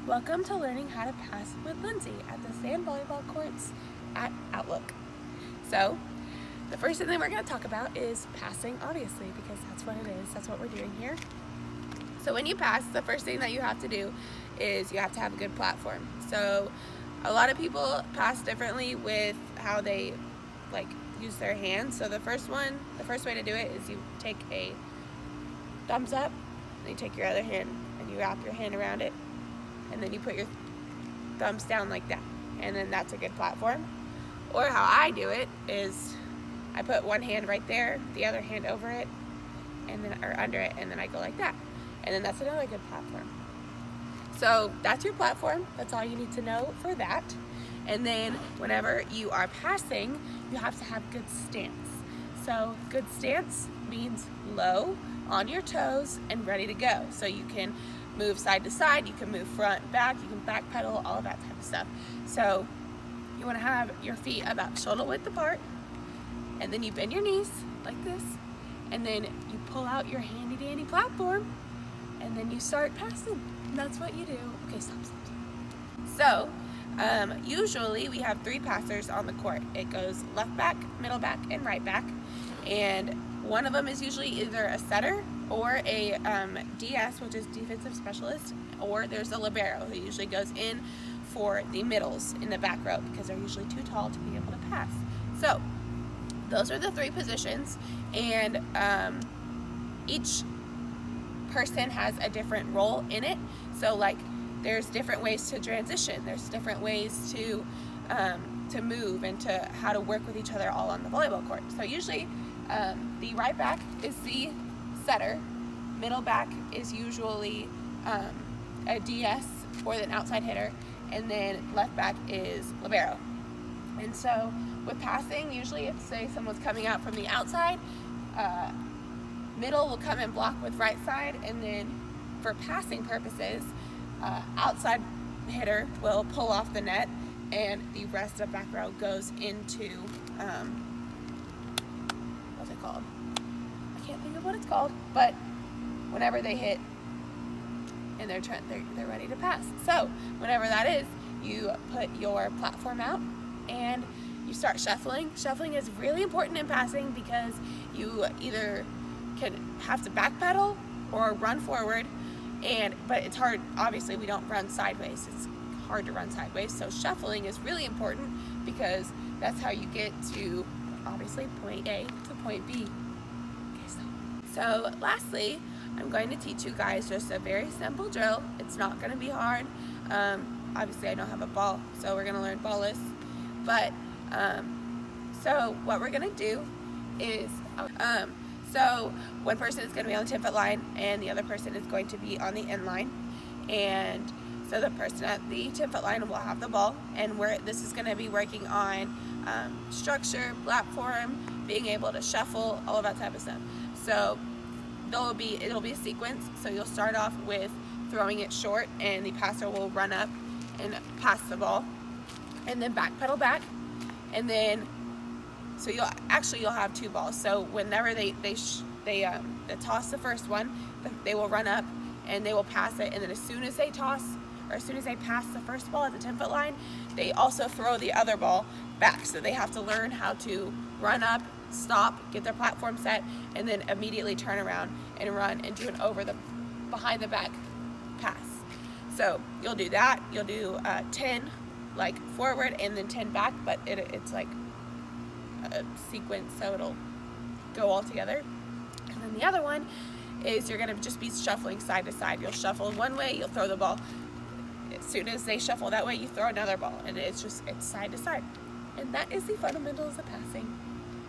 Welcome to Learning How to Pass with Lindsey at the sand volleyball courts at Outlook. So, the first thing that we're going to talk about is passing, obviously, because that's what it is. That's what we're doing here. So when you pass, the first thing that you have to do is you have to have a good platform. So a lot of people pass differently with how they use their hands. So the first way to do it is you take a thumbs up, and you take your other hand and you wrap your hand around it, and then you put your thumbs down like that, and then that's a good platform. Or how I do it is I put one hand right there, the other hand over it, or under it, and then I go like that. And then that's another good platform. So that's your platform. That's all you need to know for that. And then whenever you are passing, you have to have good stance. So good stance means low, on your toes, and ready to go. So you can move side to side, you can move front, back, you can back pedal, all of that type of stuff. So you want to have your feet about shoulder width apart, and then you bend your knees like this, and then you pull out your handy dandy platform, and then you start passing. And that's what you do. Okay, stop. So usually we have 3 passers on the court. It goes left back, middle back, and right back. And one of them is usually either a setter or a DS, which is defensive specialist, or there's a libero who usually goes in for the middles in the back row because they're usually too tall to be able to pass. So those are the 3 positions, and each person has a different role in it. So there's different ways to transition, there's different ways to move and to how to work with each other all on the volleyball court. So usually the right back is the setter, middle back is usually a DS or an outside hitter, and then left back is libero. And so with passing, usually if say someone's coming out from the outside, middle will come and block with right side, and then for passing purposes, outside hitter will pull off the net, and the rest of back row goes into what's it called? I can't think of what it's called, but whenever they hit and they're ready to pass. So whenever that is, you put your platform out and you start shuffling. Shuffling is really important in passing because you either have to backpedal or run forward, but it's hard. Obviously, we don't run sideways. It's hard to run sideways. So shuffling is really important because that's how you get to obviously point A to point B. Okay, so lastly, I'm going to teach you guys just a very simple drill. It's not going to be hard. Obviously, I don't have a ball, so we're going to learn ballless. But so what we're going to do is so one person is going to be on the 10-foot line and the other person is going to be on the end line. And so the person at the 10-foot line will have the ball, and this is going to be working on structure, platform, being able to shuffle, all of that type of stuff. So it'll be a sequence. So you'll start off with throwing it short, and the passer will run up and pass the ball, and then backpedal back, and then so you'll have 2 balls. So whenever they toss the first one, they will run up and they will pass it, and then as soon as they pass the first ball at the 10-foot line, they also throw the other ball back. So they have to learn how to run up, stop, get their platform set, and then immediately turn around and run and do an behind the back pass. So you'll do that. You'll do 10 forward and then 10 back, but it's like a sequence, so it'll go all together. And then the other one is you're going to just be shuffling side to side. You'll shuffle one way, you'll throw the ball. As soon as they shuffle that way, you throw another ball, and it's side to side. And that is the fundamentals of passing.